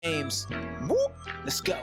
Games. Whoop, let's go.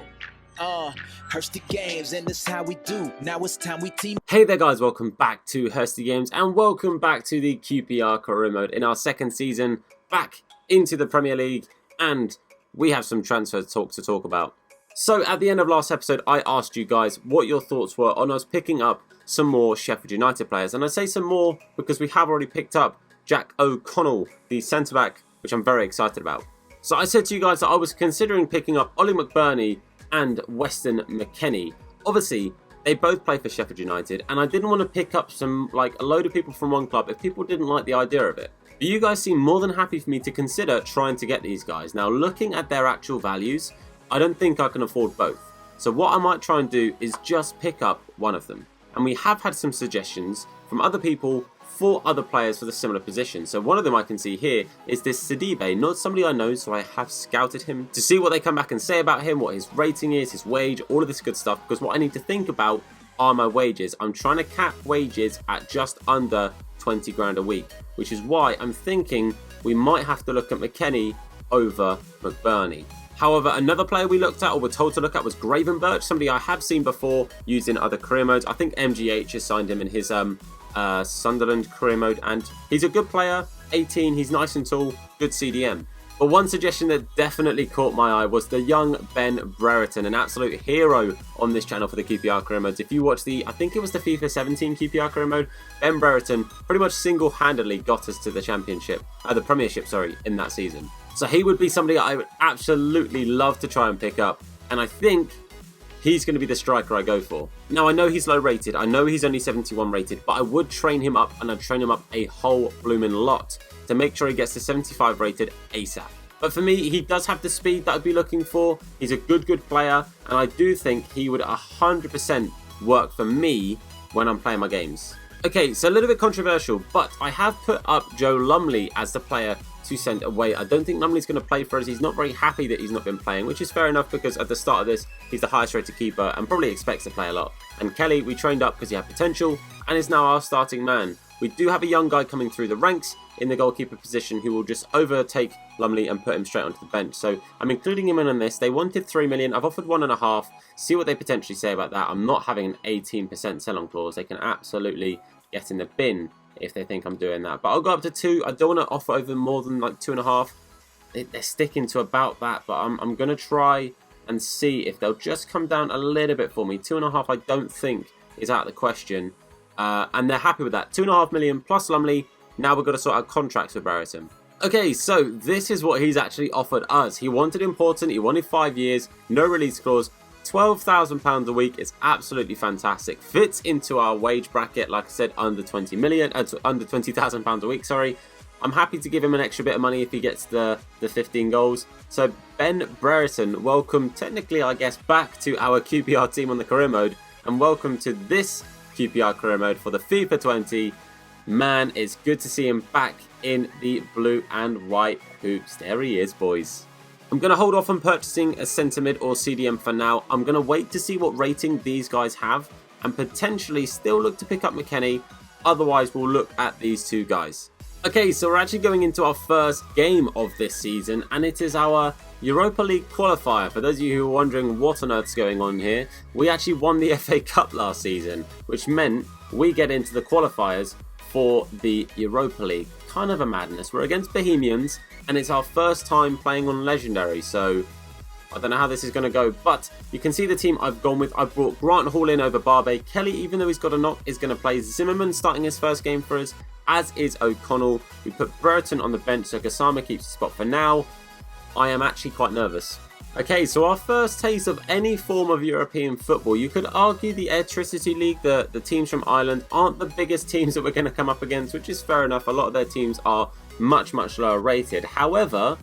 Hursty Games, and this is how we do. Now it's time we team. Hey there guys, welcome back to Hursty Games and welcome back to the QPR Career Mode in our second season, back into the Premier League, and we have some transfer talk to talk about. So at the end of last episode, I asked you guys what your thoughts were on us picking up some more Sheffield United players, and I say some more because we have already picked up Jack O'Connell, the centre-back, which I'm very excited about. So I said to you guys that I was considering picking up Ollie McBurnie and Weston McKennie. Obviously, they both play for Sheffield United, and I didn't want to pick up a load of people from one club if people didn't like the idea of it. But you guys seem more than happy for me to consider trying to get these guys. Now, looking at their actual values, I don't think I can afford both. So what I might try and do is just pick up one of them. And we have had some suggestions from other people for other players for the similar position. So one of them I can see here is this Sidibe, not somebody I know, so I have scouted him to see what they come back and say about him, what his rating is, his wage, all of this good stuff, because what I need to think about are my wages. I'm trying to cap wages at just under 20 grand a week, which is why I'm thinking we might have to look at McKennie over McBurnie. However, another player we looked at or were told to look at was Gravenberch, somebody I have seen before used in other career modes. I think MGH has signed him in his Sunderland career mode, and he's a good player, 18, he's nice and tall, good CDM. But one suggestion that definitely caught my eye was the young Ben Brereton, an absolute hero on this channel for the QPR career modes. If you watch I think it was the FIFA 17 QPR career mode, Ben Brereton pretty much single-handedly got us to the the Premiership, in that season. So he would be somebody I would absolutely love to try and pick up, and I think he's going to be the striker I go for. Now, I know he's low rated, I know he's only 71 rated, but I would train him up, and I'd train him up a whole blooming lot to make sure he gets to 75 rated ASAP. But for me, he does have the speed that I'd be looking for. He's a good player, and I do think he would 100% work for me when I'm playing my games. Okay, so a little bit controversial, but I have put up Joe Lumley as the player to send away. I don't think Lumley's going to play for us. He's not very happy that he's not been playing, which is fair enough because at the start of this, he's the highest rated keeper and probably expects to play a lot. And Kelly, we trained up because he had potential and is now our starting man. We do have a young guy coming through the ranks in the goalkeeper position who will just overtake Lumley and put him straight onto the bench. So I'm including him in on this. They wanted 3 million. I've offered 1.5. See what they potentially say about that. I'm not having an 18% sell-on clause. They can absolutely get in the bin if they think I'm doing that. But I'll go up to 2. I don't want to offer over more than like 2.5. They're sticking to about that, but I'm going to try and see if they'll just come down a little bit for me. 2.5 I don't think is out of the question. And they're happy with that. 2.5 million plus Lumley. Now we've got to sort out contracts with Brereton. Okay, so this is what he's actually offered us. He wanted important, he wanted 5 years, no release clause. £12,000 a week is absolutely fantastic. Fits into our wage bracket, like I said, under 20 million, under £20,000 a week, sorry. I'm happy to give him an extra bit of money if he gets the 15 goals. So Ben Brereton, welcome technically, I guess, back to our QPR team on the career mode, and welcome to this QPR career mode for the FIFA 20. Man, it's good to see him back in the blue and white hoops. There he is, boys. I'm going to hold off on purchasing a centre mid or CDM for now. I'm going to wait to see what rating these guys have and potentially still look to pick up McKennie. Otherwise, we'll look at these two guys. Okay, so we're actually going into our first game of this season, and it is our Europa League qualifier. For those of you who are wondering what on earth's going on here, we actually won the FA Cup last season, which meant we get into the qualifiers for the Europa League. Kind of a madness. We're against Bohemians, and it's our first time playing on Legendary, so I don't know how this is going to go, but you can see the team I've gone with. I've brought Grant Hall in over Barbe. Kelly, even though he's got a knock, is going to play. Zimmerman starting his first game for us, as is O'Connell. We put Brereton on the bench, so Gassama keeps the spot for now. I am actually quite nervous. Okay, so our first taste of any form of European football. You could argue the Airtricity League, the teams from Ireland, aren't the biggest teams that we're going to come up against, which is fair enough. A lot of their teams are much lower rated. However,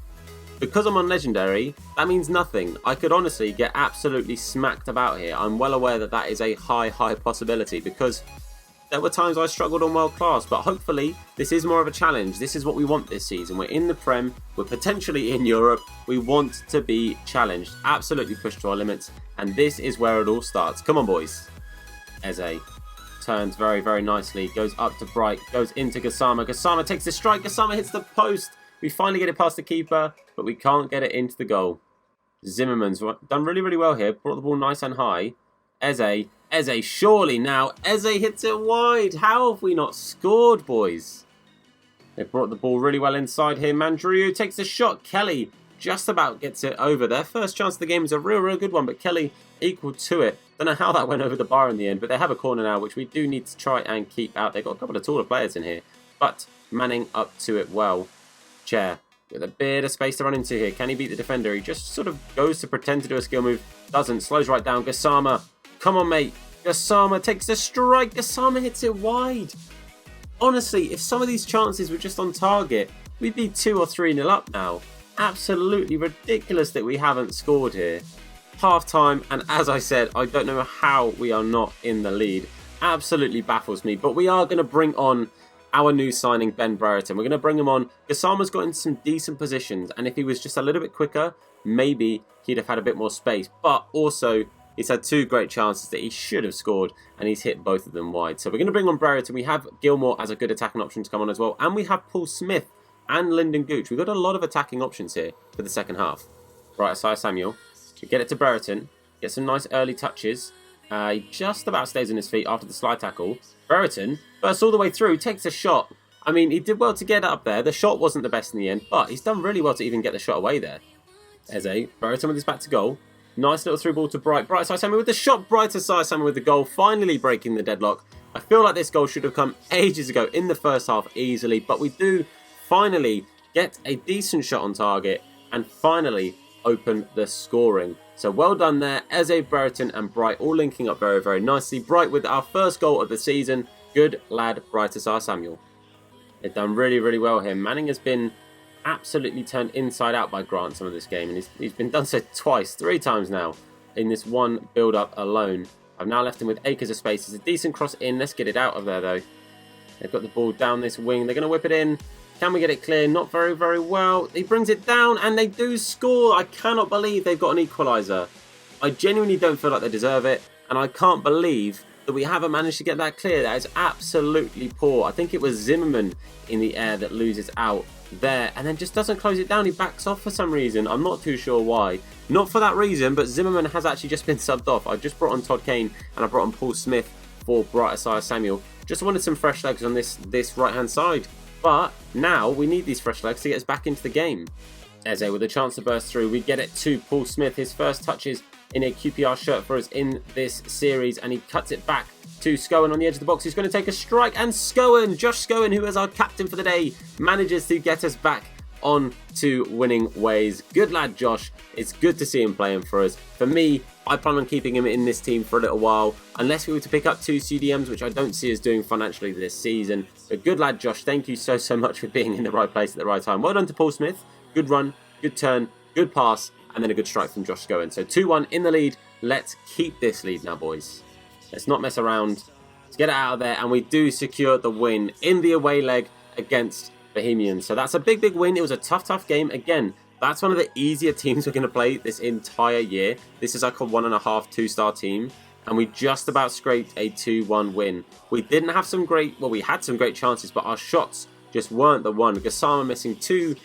because I'm on Legendary, that means nothing. I could honestly get absolutely smacked about here. I'm well aware that that is a high possibility because there were times I struggled on World Class, but hopefully this is more of a challenge. This is what we want this season. We're in the Prem, we're potentially in Europe. We want to be challenged, absolutely pushed to our limits, and this is where it all starts. Come on, boys. Eze turns very nicely, goes up to Bright, goes into Gassama. Gassama takes the strike, Gassama hits the post. We finally get it past the keeper, but we can't get it into the goal. Zimmerman's done really, really well here. Brought the ball nice and high. Eze, surely now. Eze hits it wide. How have we not scored, boys? They've brought the ball really well inside here. Mandrew takes a shot. Kelly just about gets it over. Their first chance of the game is a real good one, but Kelly equal to it. Don't know how that went over the bar in the end, but they have a corner now, which we do need to try and keep out. They've got a couple of taller players in here, but Manning up to it well. Chair with a bit of space to run into here. Can he beat the defender? He just sort of goes to pretend to do a skill move. Doesn't. Slows right down. Gassama. Come on, mate. Gassama takes a strike. Gassama hits it wide. Honestly, if some of these chances were just on target, we'd be 2 or 3-0 up now. Absolutely ridiculous that we haven't scored here. Half time, and as I said, I don't know how we are not in the lead. Absolutely baffles me, but we are going to bring on our new signing, Ben Brereton. We're going to bring him on. Gassama's got in some decent positions, and if he was just a little bit quicker, maybe he'd have had a bit more space. But also, he's had 2 great chances that he should have scored, and he's hit both of them wide. So we're going to bring on Brereton. We have Gilmore as a good attacking option to come on as well, and we have Paul Smith and Lyndon Gooch. We've got a lot of attacking options here for the second half. Right, Isaiah Samuel. We get it to Brereton. Get some nice early touches. He just about stays on his feet after the slide tackle. Brereton bursts all the way through, takes a shot. I mean, he did well to get up there. The shot wasn't the best in the end, but he's done really well to even get the shot away there. Eze, Brereton with his back to goal. Nice little through ball to Bright. Bright Isaiah Samuel with the shot. Bright Isaiah Samuel with the goal. Finally breaking the deadlock. I feel like this goal should have come ages ago in the first half easily, but we do finally get a decent shot on target and finally open the scoring. So well done there. Eze, Brereton and Bright all linking up very nicely. Bright with our first goal of the season. Good lad, Bright Isaiah Samuel. They've done really well here. Manning has been absolutely turned inside out by Grant some of this game, and he's been done so twice, 3 times now in this one build-up alone. I've now left him with acres of space. It's a decent cross in. Let's get it out of there though. They've got the ball down this wing. They're going to whip it in. Can we get it clear? Not very well. He brings it down and they do score. I cannot believe they've got an equaliser. I genuinely don't feel like they deserve it, and I can't believe that we haven't managed to get that clear. That is absolutely poor. I think it was Zimmerman in the air that loses out there and then just doesn't close it down. He backs off for some reason. I'm not too sure why. Not for that reason, but Zimmerman has actually just been subbed off. I just brought on Todd Kane and I brought on Paul Smith for Bright Isaiah Samuel. Just wanted some fresh legs on this right hand side. But now we need these fresh legs to get us back into the game. Eze with a chance to burst through. We get it to Paul Smith. His first touches in a QPR shirt for us in this series. And he cuts it back to Scowen on the edge of the box. He's going to take a strike. And Scowen, Josh Scowen, who is our captain for the day, manages to get us back on to winning ways. Good lad, Josh. It's good to see him playing for us. For me, I plan on keeping him in this team for a little while, unless we were to pick up 2 CDMs, which I don't see us doing financially this season. But good lad, Josh. Thank you so much for being in the right place at the right time. Well done to Paul Smith. Good run, good turn, good pass, and then a good strike from Josh Scowen. So 2-1 in the lead. Let's keep this lead now, boys. Let's not mess around. Let's get it out of there, and we do secure the win in the away leg against Bohemians. So that's a big win. It was a tough game. Again, that's one of the easier teams we're going to play this entire year. This is like a 1.5, 2-star team. And we just about scraped a 2-1 win. We didn't have some great, well, we had some great chances, but our shots just weren't the one. Gassama missing 2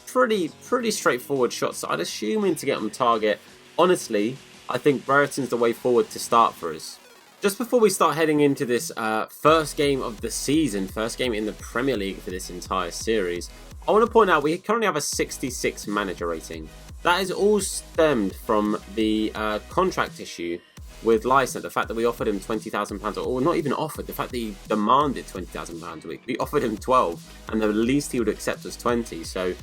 pretty straightforward shots. So I'd assume him to get on target. Honestly, I think Brereton's the way forward to start for us. Just before we start heading into this first game of the season, first game in the Premier League for this entire series, I want to point out we currently have a 66 manager rating. That is all stemmed from the contract issue with Lyson, the fact that we offered him £20,000, or not even offered, the fact that he demanded £20,000 a week. We offered him 12, and the least he would accept was 20. So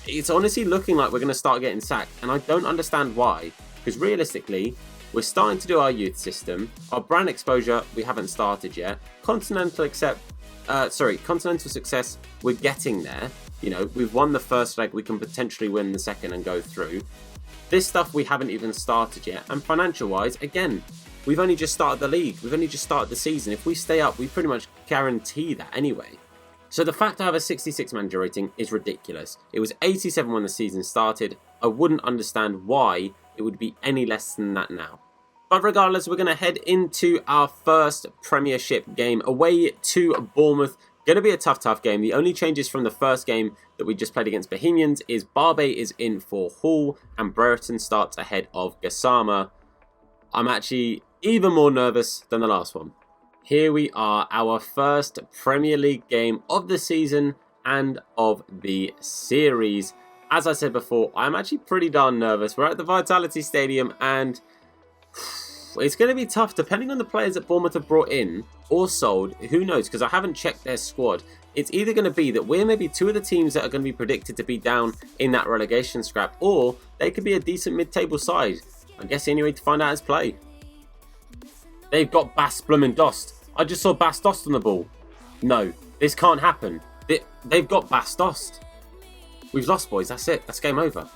it's honestly looking like we're going to start getting sacked, and I don't understand why, because realistically, we're starting to do our youth system. Our brand exposure, we haven't started yet. Continental success, we're getting there. You know, we've won the first leg, we can potentially win the second and go through. This stuff we haven't even started yet. And financial-wise, again, we've only just started the league. We've only just started the season. If we stay up, we pretty much guarantee that anyway. So the fact I have a 66 manager rating is ridiculous. It was 87 when the season started. I wouldn't understand why it would be any less than that now. But regardless, we're going to head into our first Premiership game away to Bournemouth. Going to be a tough game. The only changes from the first game that we just played against Bohemians is Barbe is in for Hall and Brereton starts ahead of Gassama. I'm actually even more nervous than the last one. Here we are, our first Premier League game of the season and of the series. As I said before, I'm actually pretty darn nervous. We're at the Vitality Stadium and it's going to be tough depending on the players that Bournemouth have brought in or sold. Who knows, because I haven't checked their squad. It's either going to be that we're maybe two of the teams that are going to be predicted to be down in that relegation scrap, or they could be a decent mid-table side. I guess the only way to find out is play. They've got Bas Blum Dost. I just saw Bas Dost on the ball. No, this can't happen. They've got Bas Dost. We've lost, boys. That's it. That's game over.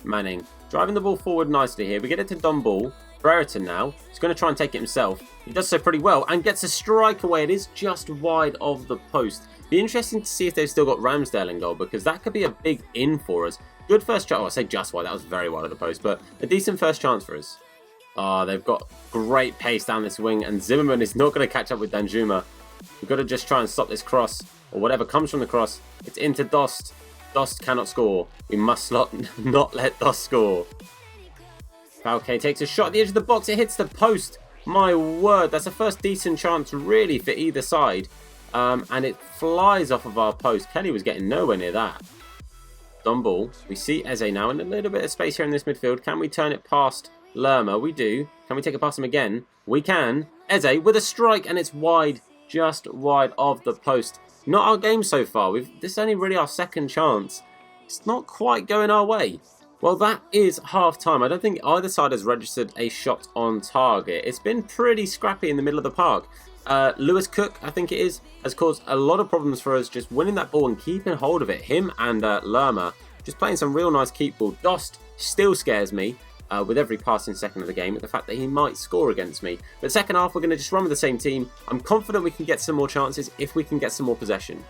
Manning driving the ball forward nicely here. We get it to Don Ball. Brereton now. He's going to try and take it himself. He does so pretty well and gets a strike away. It is just wide of the post. Be interesting to see if they've still got Ramsdale in goal, because that could be a big in for us. Good first chance. Oh, I say just wide. That was very wide of the post, but a decent first chance for us. Oh, they've got great pace down this wing, and Zimmerman is not going to catch up with Danjuma. We've got to just try and stop this cross, or whatever comes from the cross. It's into Dost. Dost cannot score. We must not let Dost score. Falke takes a shot at the edge of the box. It hits the post. My word, that's the first decent chance really for either side. And it flies off of our post. Kelly was getting nowhere near that. Don Ball. We see Eze now in a little bit of space here in this midfield. Can we turn it past Lerma? We do. Can we take it past him again? We can. Eze with a strike, and it's wide. Just wide of the post. Not our game so far. This is only really our second chance. It's not quite going our way. Well, that is half time. I don't think either side has registered a shot on target. It's been pretty scrappy in the middle of the park. Lewis Cook, I think it is, has caused a lot of problems for us just winning that ball and keeping hold of it. Him and Lerma just playing some real nice keep ball. Dost still scares me with every passing second of the game, with the fact that he might score against me. But second half, we're going to just run with the same team. I'm confident we can get some more chances if we can get some more possession.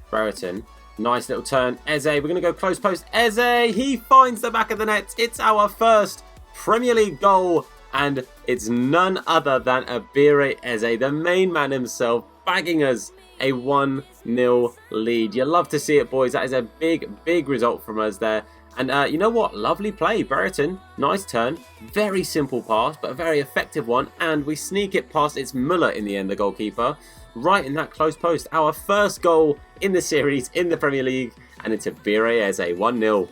Brereton. Nice little turn. Eze, we're going to go close post. Eze, he finds the back of the net. It's our first Premier League goal. And it's none other than Abire Eze, the main man himself, bagging us a 1-0 lead. You love to see it, boys. That is a big, big result from us there. And you know what? Lovely play. Brereton, nice turn. Very simple pass, but a very effective one. And we sneak it past. It's Muller in the end, the goalkeeper. Right in that close post. Our first goal in the series, in the Premier League. And it's Abire Eze, 1-0.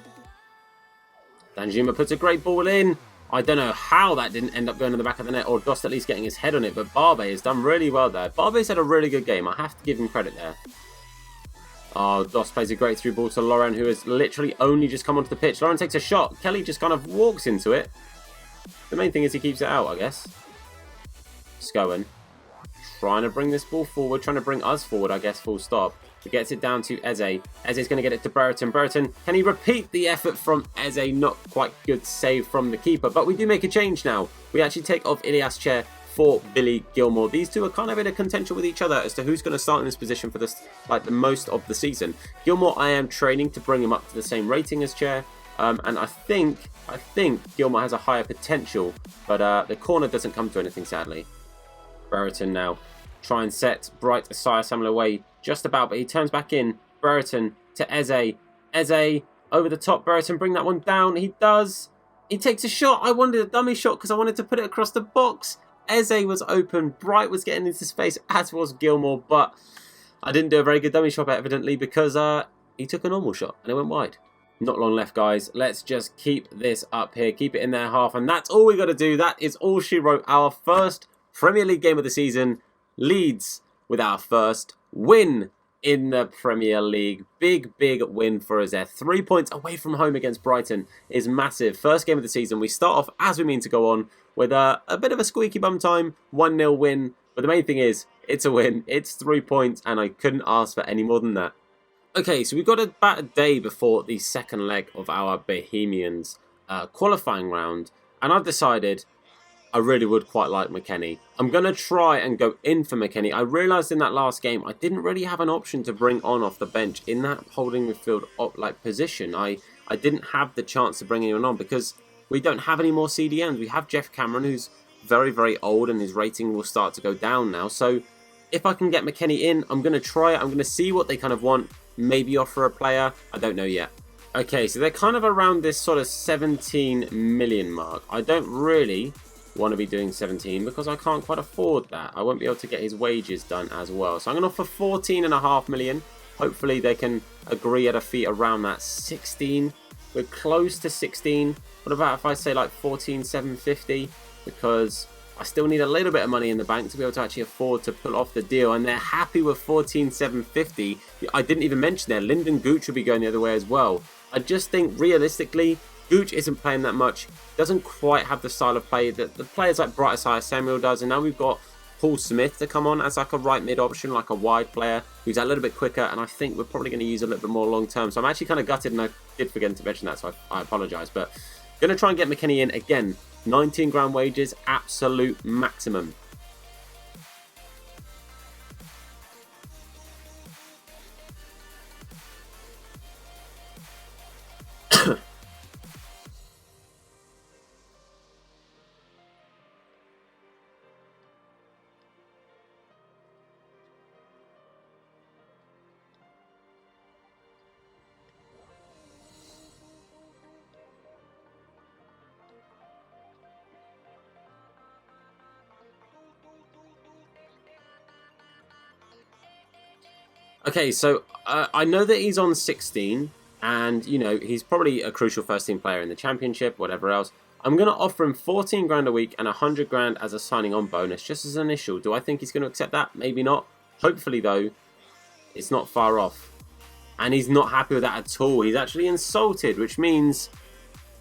Danjuma puts a great ball in. I don't know how that didn't end up going to the back of the net, or Dost at least getting his head on it, but Barbe has done really well there. Barbe's had a really good game. I have to give him credit there. Oh, Dost plays a great through ball to Lauren, who has literally only just come onto the pitch. Lauren takes a shot. Kelly just kind of walks into it. The main thing is he keeps it out, I guess. Scowen. Trying to bring this ball forward, trying to bring us forward, I guess, full stop. He gets it down to Eze. Eze's going to get it to Brereton. Brereton, can he repeat the effort from Eze? Not quite good save from the keeper, but we do make a change now. We actually take off Ilias Chair for Billy Gilmore. These two are kind of in a contention with each other as to who's going to start in this position for this, like, the most of the season. Gilmore, I am training to bring him up to the same rating as Chair. And I think Gilmore has a higher potential, but the corner doesn't come to anything, sadly. Brereton now. Try and set Bright Asaya away just about, but he turns back in. Brereton to Eze. Eze over the top. Brereton bring that one down. He does. He takes a shot. I wanted a dummy shot because I wanted to put it across the box. Eze was open. Bright was getting into space, as was Gilmore, but I didn't do a very good dummy shot, evidently, because he took a normal shot and it went wide. Not long left, guys. Let's just keep this up here. Keep it in their half, and that's all we got to do. That is all she wrote. Our first Premier League game of the season. Leeds with our first win in the Premier League. Big, big win for us there. 3 points away from home against Brighton is massive. First game of the season. We start off as we mean to go on with a bit of a squeaky bum time. 1-0 win. But the main thing is, it's a win. It's 3 points, and I couldn't ask for any more than that. Okay, so we've got about a day before the second leg of our Bohemians qualifying round. And I've decided I really would quite like McKennie. I'm going to try and go in for McKennie. I realised in that last game I didn't really have an option to bring on off the bench in that holding midfield position. I didn't have the chance to bring anyone on because we don't have any more CDMs. We have Jeff Cameron, who's very, very old, and his rating will start to go down now. So If I can get McKennie in, I'm going to try it. I'm going to see what they kind of want. Maybe offer a player. I don't know yet. Okay, so they're kind of around this sort of 17 million mark. I don't really want to be doing 17 because I can't quite afford that. I won't be able to get his wages done as well. So I'm going to offer 14.5 million. Hopefully they can agree at a fee around that 16. We're close to 16. What about if I say like 14,750? Because I still need a little bit of money in the bank to be able to actually afford to pull off the deal. And they're happy with 14,750. I didn't even mention there, Lyndon Gooch will be going the other way as well. I just think realistically, Gooch isn't playing that much. Doesn't quite have the style of play that the players like Bright Asire Samuel does. And now we've got Paul Smith to come on as like a right mid option, like a wide player who's a little bit quicker, and I think we're probably going to use a little bit more long term. So I'm actually kind of gutted, and I did forget to mention that, so I apologise. But going to try and get McKennie in again. 19 grand wages, absolute maximum. Okay, so I know that he's on 16, and, you know, he's probably a crucial first-team player in the Championship, whatever else. I'm going to offer him 14 grand a week and 100 grand as a signing-on bonus, just as an initial. Do I think he's going to accept that? Maybe not. Hopefully, though, it's not far off. And he's not happy with that at all. He's actually insulted, which means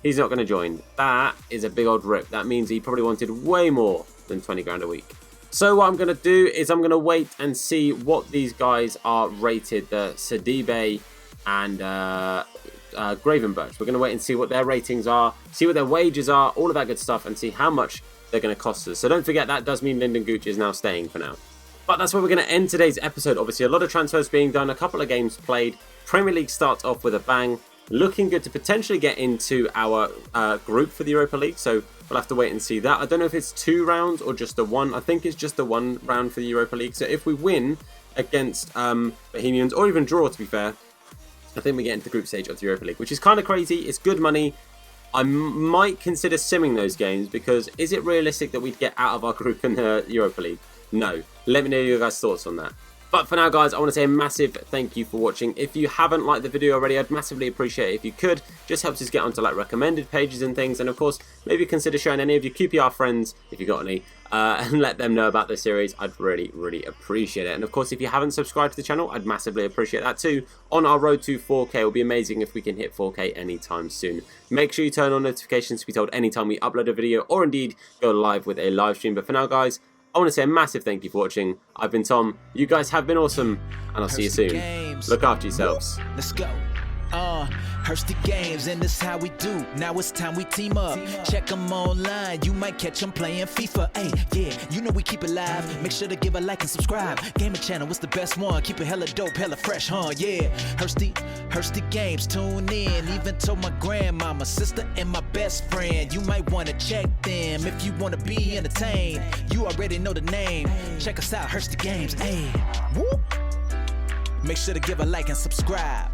he's not going to join. That is a big old rip. That means he probably wanted way more than 20 grand a week. So what I'm going to do is I'm going to wait and see what these guys are rated, the Sidibe and Gravenberch. We're going to wait and see what their ratings are, see what their wages are, all of that good stuff, and see how much they're going to cost us. So don't forget, that does mean Lyndon Gooch is now staying for now. But that's where we're going to end today's episode. Obviously, a lot of transfers being done, a couple of games played. Premier League starts off with a bang. Looking good to potentially get into our group for the Europa League, so we'll have to wait and see that. I don't know if it's 2 rounds or just the 1. I think it's just the 1 round for the Europa League. So if we win against Bohemians, or even draw, to be fair, I think we get into the group stage of the Europa League, which is kind of crazy. It's good money. I might consider simming those games, because is it realistic that we'd get out of our group in the Europa League? No. Let me know your guys' thoughts on that. But for now, guys, I want to say a massive thank you for watching. If you haven't liked the video already, I'd massively appreciate it if you could. Just helps us get onto like recommended pages and things. And of course, maybe consider sharing any of your QPR friends, if you've got any, and let them know about the series. I'd really, really appreciate it. And of course, if you haven't subscribed to the channel, I'd massively appreciate that too. On our road to 4K, it will be amazing if we can hit 4K anytime soon. Make sure you turn on notifications to be told anytime we upload a video, or indeed go live with a live stream. But for now, guys, I want to say a massive thank you for watching. I've been Tom. You guys have been awesome, and I'll see you soon. Look after yourselves. Let's go. Hursty games, and this how we do. Now it's time we team up. Check them online, you might catch them playing FIFA. Hey, yeah, you know we keep it live. Make sure to give a like and subscribe. Gaming channel, what's the best one? Keep it hella dope, hella fresh, huh? Yeah, Hursty games, tune in. Even told my grandmama, sister, and my best friend. You might want to check them if you want to be entertained. You already know the name. Check us out, Hursty games. Hey, whoop. Make sure to give a like and subscribe.